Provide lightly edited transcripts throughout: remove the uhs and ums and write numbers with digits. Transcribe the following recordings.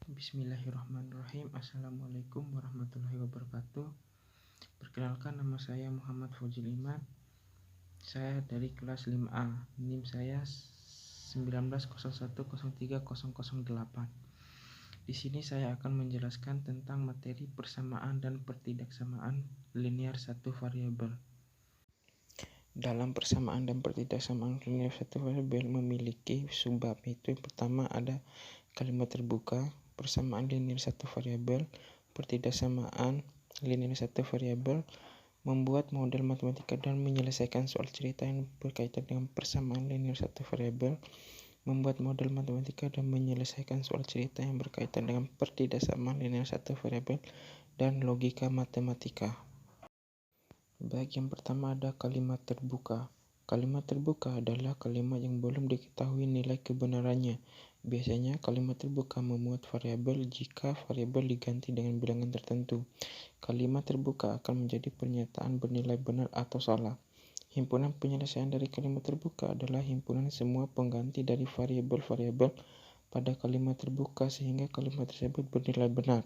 Bismillahirrahmanirrahim. Assalamualaikum warahmatullahi wabarakatuh. Perkenalkan, nama saya Muhammad Fauzi Iman. Saya dari kelas 5A. NIM saya 1901030008. Di sini saya akan menjelaskan tentang materi persamaan dan pertidaksamaan linear satu variabel. Dalam persamaan dan pertidaksamaan linear satu variabel memiliki subbab, yaitu yang pertama ada kalimat terbuka, persamaan linear satu variabel, pertidaksamaan linear satu variabel, membuat model matematika dan menyelesaikan soal cerita yang berkaitan dengan persamaan linear satu variabel, membuat model matematika dan menyelesaikan soal cerita yang berkaitan dengan pertidaksamaan linear satu variabel, dan logika matematika. Baik, yang pertama ada kalimat terbuka. Kalimat terbuka adalah kalimat yang belum diketahui nilai kebenarannya. Biasanya kalimat terbuka memuat variabel jika variabel diganti dengan bilangan tertentu. Kalimat terbuka akan menjadi pernyataan bernilai benar atau salah. Himpunan penyelesaian dari kalimat terbuka adalah himpunan semua pengganti dari variabel-variabel pada kalimat terbuka sehingga kalimat tersebut bernilai benar.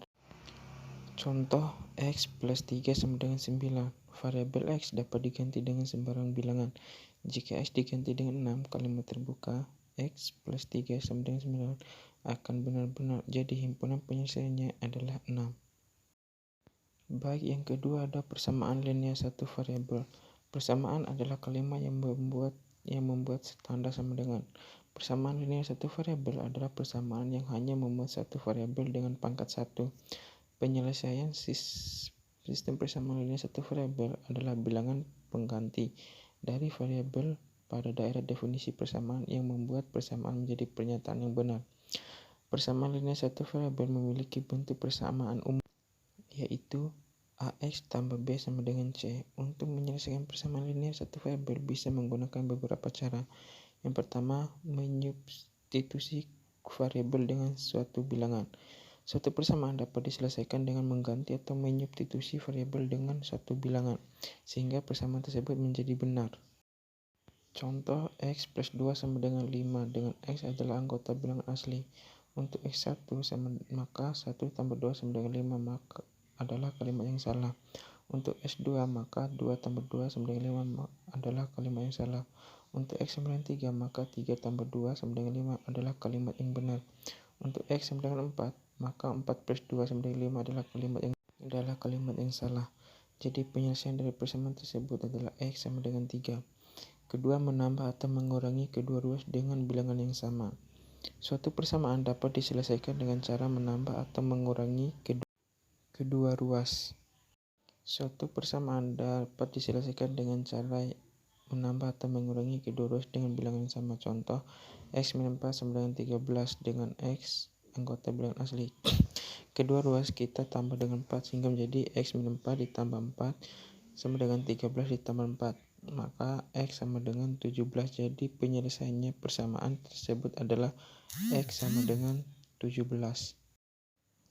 Contoh, X plus 3 sama dengan 9. Variabel X dapat diganti dengan sembarang bilangan. Jika X diganti dengan 6, kalimat terbuka X plus 3 sama dengan 9 akan benar-benar. Jadi himpunan penyelesaiannya adalah 6. Baik, yang kedua ada persamaan linear satu variabel. Persamaan adalah kalimat yang membuat tanda sama dengan. Persamaan linear satu variabel adalah persamaan yang hanya memuat satu variabel dengan pangkat 1. Penyelesaian sistem persamaan linear satu variabel adalah bilangan pengganti dari variabel pada daerah definisi persamaan yang membuat persamaan menjadi pernyataan yang benar. Persamaan linear satu variabel memiliki bentuk persamaan umum, yaitu AX tambah B sama dengan C. Untuk menyelesaikan persamaan linear satu variabel bisa menggunakan beberapa cara. Yang pertama, menyubstitusi variabel dengan suatu bilangan. Suatu persamaan dapat diselesaikan dengan mengganti atau menyubstitusi variabel dengan suatu bilangan, sehingga persamaan tersebut menjadi benar. Contoh, X plus 2 sama dengan 5, dengan X adalah anggota bilangan asli. Untuk X1 maka 1 tambah 2 sama dengan 5 maka adalah kalimat yang salah. Untuk X2 maka 2 tambah 2 sama dengan 5 adalah kalimat yang salah. Untuk X sama dengan 3 maka 3 tambah 2 sama dengan 5 adalah kalimat yang benar. Untuk X sama dengan 4 maka 4 plus 2 sama dengan 5 adalah kalimat yang salah. Jadi penyelesaian dari persamaan tersebut adalah X sama dengan 3. Kedua, menambah atau mengurangi kedua ruas dengan bilangan yang sama. Suatu persamaan dapat diselesaikan dengan cara menambah atau mengurangi kedua ruas. Suatu persamaan dapat diselesaikan dengan cara menambah atau mengurangi kedua ruas dengan bilangan yang sama. Contoh, X min 4 sama dengan 13 dengan X anggota bilangan asli. Kedua ruas kita tambah dengan 4 sehingga menjadi X min 4 ditambah 4 sama dengan 13 ditambah 4. Maka X sama dengan 17. Jadi penyelesaiannya persamaan tersebut adalah X sama dengan 17.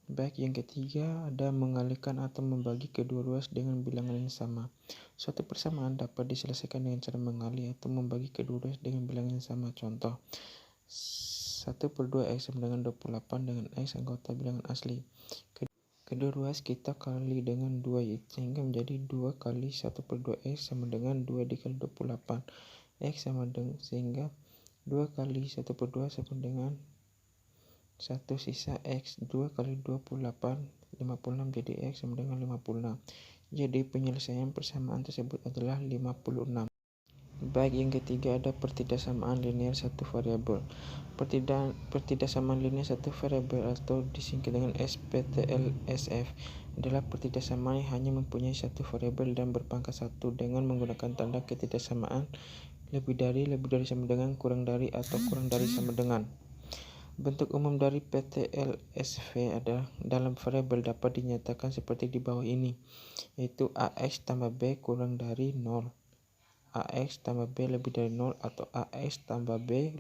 Baik, yang ketiga ada mengalihkan atau membagi kedua ruas dengan bilangan yang sama. Suatu persamaan dapat diselesaikan dengan cara mengalih atau membagi kedua ruas dengan bilangan yang sama. Contoh, 1 per 2 X sama dengan 28 dengan X anggota bilangan asli. Kedua ruas kita kali dengan 2 sehingga menjadi 2 kali 1 per 2 X sama dengan 2 dikali 28 X sama dengan, sehingga 2 kali 1 per 2 sama dengan 1 sisa X. 2 kali 28 56 jadi X sama dengan 56. Jadi penyelesaian persamaan tersebut adalah 56. Baik, yang ketiga ada pertidaksamaan linear satu variabel. Pertidaksamaan linear satu variabel atau disingkat dengan SPTLSF adalah pertidaksamaan yang hanya mempunyai satu variabel dan berpangkat 1 dengan menggunakan tanda ketidaksamaan lebih dari sama dengan, kurang dari, atau kurang dari sama dengan. Bentuk umum dari PTLSV adalah dalam variabel dapat dinyatakan seperti di bawah ini, yaitu AX tambah B kurang dari 0. AX tambah B lebih dari 0, atau AX tambah B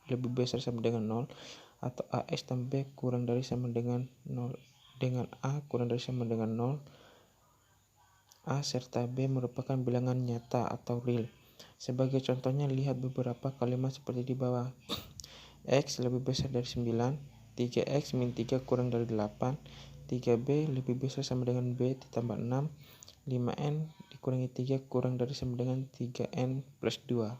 lebih besar sama dengan 0, atau AX tambah B kurang dari sama dengan 0 dengan A kurang dari sama dengan 0. A serta B merupakan bilangan nyata atau real. Sebagai contohnya, lihat beberapa kalimat seperti di bawah. X lebih besar dari 9, 3x min 3 kurang dari 8, 3b lebih besar sama dengan b ditambah 6, 5n dikurangi 3 kurang dari sama dengan 3n plus 2.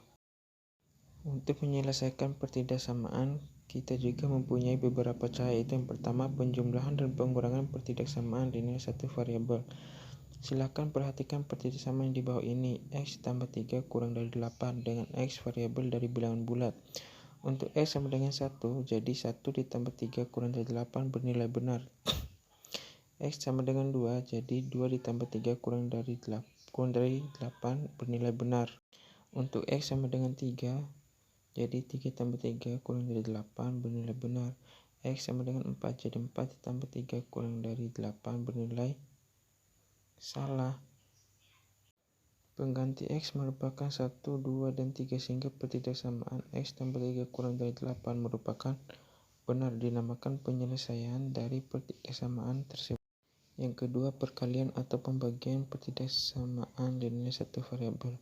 Untuk menyelesaikan pertidaksamaan, kita juga mempunyai beberapa cara, yaitu yang pertama penjumlahan dan pengurangan pertidaksamaan linear satu variabel. Silakan perhatikan pertidaksamaan di bawah ini. X tambah 3 kurang dari 8 dengan X variabel dari bilangan bulat. Untuk X sama dengan 1, jadi 1 ditambah 3 kurang dari 8 bernilai benar. X sama dengan 2, jadi 2 ditambah 3 kurang dari 8 bernilai benar. Untuk X sama dengan 3, jadi 3 tambah 3 kurang dari 8 bernilai benar. X sama dengan 4, jadi 4 ditambah 3 kurang dari 8 bernilai salah. Pengganti X merupakan 1, 2, dan 3 sehingga pertidaksamaan X tambah 3 kurang dari 8 merupakan benar, dinamakan penyelesaian dari pertidaksamaan tersebut. Yang kedua, perkalian atau pembagian pertidaksamaan linear satu variabel.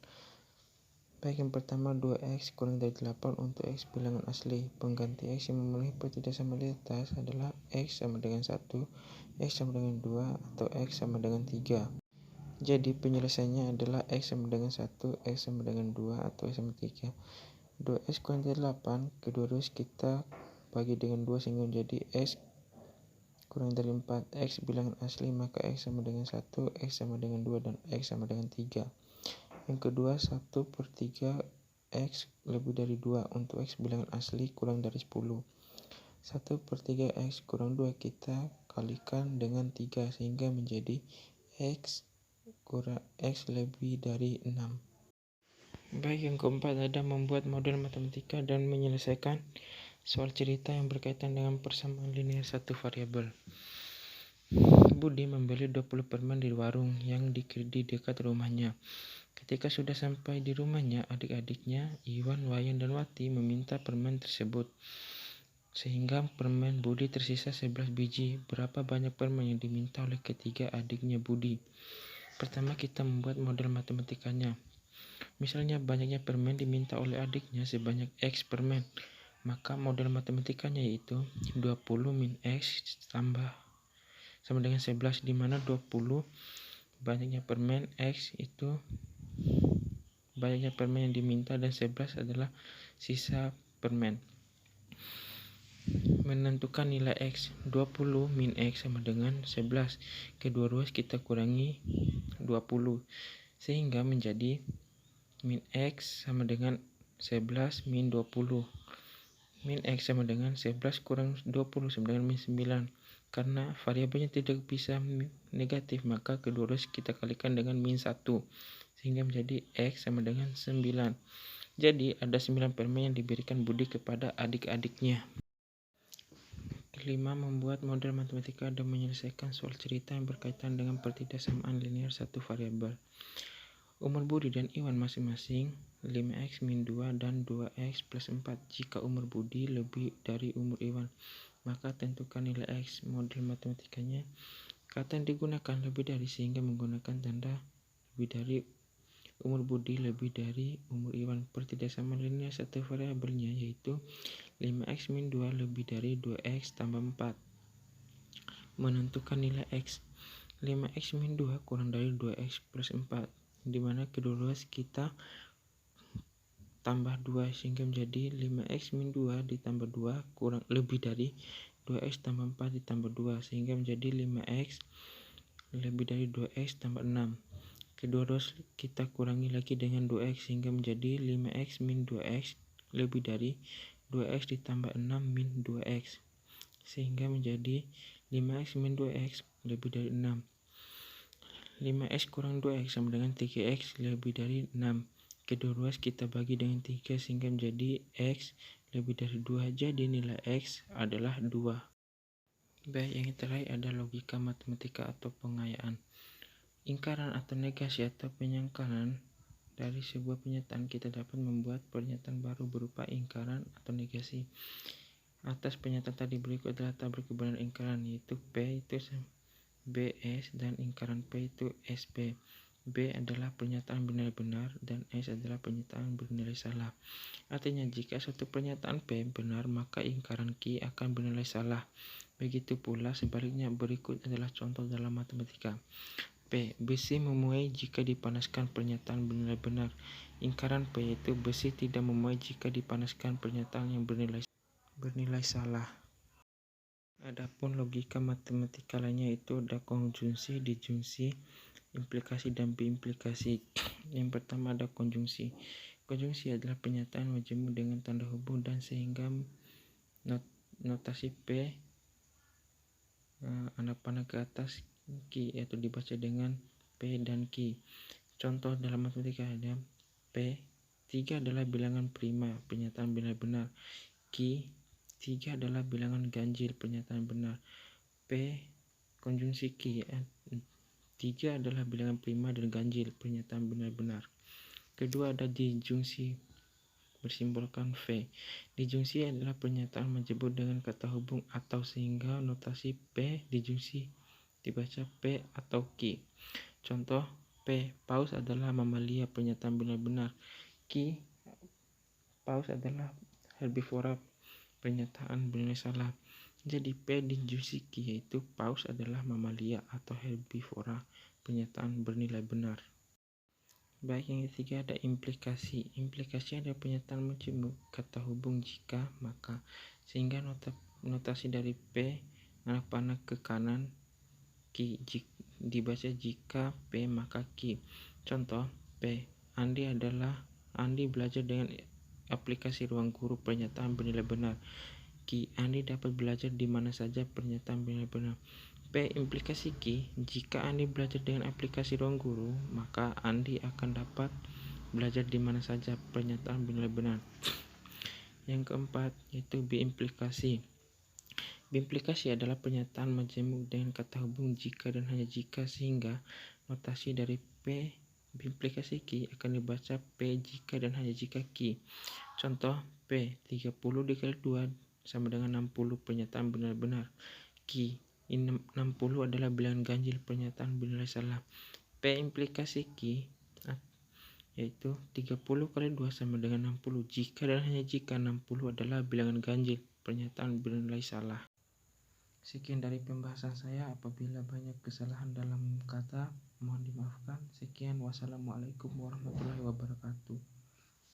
Baik, yang pertama 2x kurang dari 8 untuk X bilangan asli. Pengganti X yang memenuhi pertidaksamaan di atas adalah X sama dengan 1, X sama dengan 2, atau X sama dengan 3. Jadi penyelesaiannya adalah X sama dengan 1, X sama dengan 2, atau X sama 3. 2x kurang dari 8, kedua-duanya kita bagi dengan 2 sehingga menjadi X kurang dari 4. X bilangan asli, maka X sama dengan 1, X sama dengan 2, dan X sama dengan 3. Yang kedua, 1/3 X lebih dari 2 untuk X bilangan asli kurang dari 10. 1/3 X kurang 2 kita kalikan dengan 3 sehingga menjadi X lebih dari 6. Baik, yang keempat ada membuat model matematika dan menyelesaikan soal cerita yang berkaitan dengan persamaan linear satu variabel. Budi membeli 20 permen di warung yang di dekat rumahnya. Ketika sudah sampai di rumahnya, adik-adiknya, Iwan, Wayan, dan Wati meminta permen tersebut. Sehingga permen Budi tersisa 11 biji. Berapa banyak permen yang diminta oleh ketiga adiknya Budi? Pertama, kita membuat model matematikanya. Misalnya banyaknya permen diminta oleh adiknya sebanyak X permen. Maka model matematikanya yaitu 20 min X tambah sama dengan 11, di mana 20 banyaknya permen, X itu banyaknya permen yang diminta, dan 11 adalah sisa permen. Menentukan nilai X, 20 min X sama dengan 11. Kedua-duanya kita kurangi 20 sehingga menjadi min X sama dengan 11 min 20. Min X sama dengan 11 kurang 20 sama dengan min 9. Karena variabelnya tidak bisa negatif, maka kedua-duanya kita kalikan dengan min 1 sehingga menjadi X sama dengan 9. Jadi ada 9 permen yang diberikan Budi kepada adik-adiknya. Kelima, membuat model matematika dan menyelesaikan soal cerita yang berkaitan dengan pertidaksamaan linear satu variabel. Umur Budi dan Iwan masing-masing 5x min 2 dan 2x plus 4. Jika umur Budi lebih dari umur Iwan, maka tentukan nilai X. Model matematikanya, kata yang digunakan lebih dari sehingga menggunakan tanda lebih dari. Umur Budi lebih dari umur Iwan. Pertidaksamaan linear satu variabelnya yaitu 5x min 2 lebih dari 2x tambah 4. Menentukan nilai X. 5x min 2 kurang dari 2x plus 4, di mana kedua-duanya kita tambah 2 sehingga menjadi 5x min 2 ditambah 2 kurang lebih dari 2x tambah 4 ditambah 2 sehingga menjadi 5x lebih dari 2x tambah 6. Kedua-duanya kita kurangi lagi dengan 2x sehingga menjadi 5x min 2x lebih dari 2x ditambah 6 min 2x sehingga menjadi 5x min 2x lebih dari 6. 5x kurang 2x sama dengan 3x lebih dari 6. Kedua-duanya kita bagi dengan 3 sehingga menjadi x lebih dari 2. Jadi nilai x adalah 2. Baik, yang terakhir ada logika matematika atau pengayaan. Ingkaran atau negasi atau penyangkalan dari sebuah pernyataan, kita dapat membuat pernyataan baru berupa ingkaran atau negasi. Atas pernyataan tadi berikut adalah tabel kebenaran ingkaran, yaitu P itu BS dan ingkaran P itu SB. B adalah pernyataan benar-benar, dan S adalah pernyataan bernilai salah. Artinya, jika suatu pernyataan P benar, maka ingkaran Q akan bernilai salah. Begitu pula sebaliknya. Berikut adalah contoh dalam matematika. P. Besi memuai jika dipanaskan, pernyataan bernilai benar. Ingkaran P yaitu besi tidak memuai jika dipanaskan, pernyataan yang bernilai salah. Adapun logika matematika lainnya itu ada konjungsi, disjungsi, implikasi, dan biimplikasi. Yang pertama ada konjungsi. Konjungsi adalah pernyataan majemuk dengan tanda hubung dan sehingga notasi P anak panah ke atas Q, yaitu dibaca dengan P dan Q. Contoh dalam matematika ada P 3 adalah bilangan prima, pernyataan benar-benar. Q 3 adalah bilangan ganjil, pernyataan benar. P konjungsi Q 3 adalah bilangan prima dan ganjil, pernyataan benar-benar. Kedua ada disjungsi, bersimbolkan V. Disjungsi adalah pernyataan majemuk dengan kata hubung atau sehingga notasi P disjungsi dibaca P atau Q. Contoh P. Paus adalah mamalia, pernyataan benar-benar. Q. Paus adalah herbivora, pernyataan bernilai salah. Jadi P disjungsi Q yaitu paus adalah mamalia atau herbivora, pernyataan bernilai benar. Baik, yang ketiga ada implikasi. Implikasi adalah pernyataan majemuk kata hubung jika, maka, sehingga notasi dari P anak panah ke kanan Q dibaca jika P maka Q. Contoh P. Andi belajar dengan aplikasi Ruang Guru, pernyataan bernilai benar. Q. Andi dapat belajar di mana saja, pernyataan bernilai benar. P implikasi Q. Jika Andi belajar dengan aplikasi Ruang Guru, maka Andi akan dapat belajar di mana saja, pernyataan bernilai benar. Yang keempat yaitu biimplikasi. Biimplikasi adalah pernyataan majemuk dengan kata hubung jika dan hanya jika, sehingga notasi dari P biimplikasi Q akan dibaca P jika dan hanya jika Q. Contoh P 30 dikali 2 sama dengan 60, pernyataan benar-benar. Q 60 adalah bilangan ganjil, pernyataan bernilai salah. P implikasi Q yaitu 30 kali 2 sama dengan 60 jika dan hanya jika 60 adalah bilangan ganjil, pernyataan bernilai salah. Sekian dari pembahasan saya. Apabila banyak kesalahan dalam kata, mohon dimaafkan. Sekian, wassalamualaikum warahmatullahi wabarakatuh.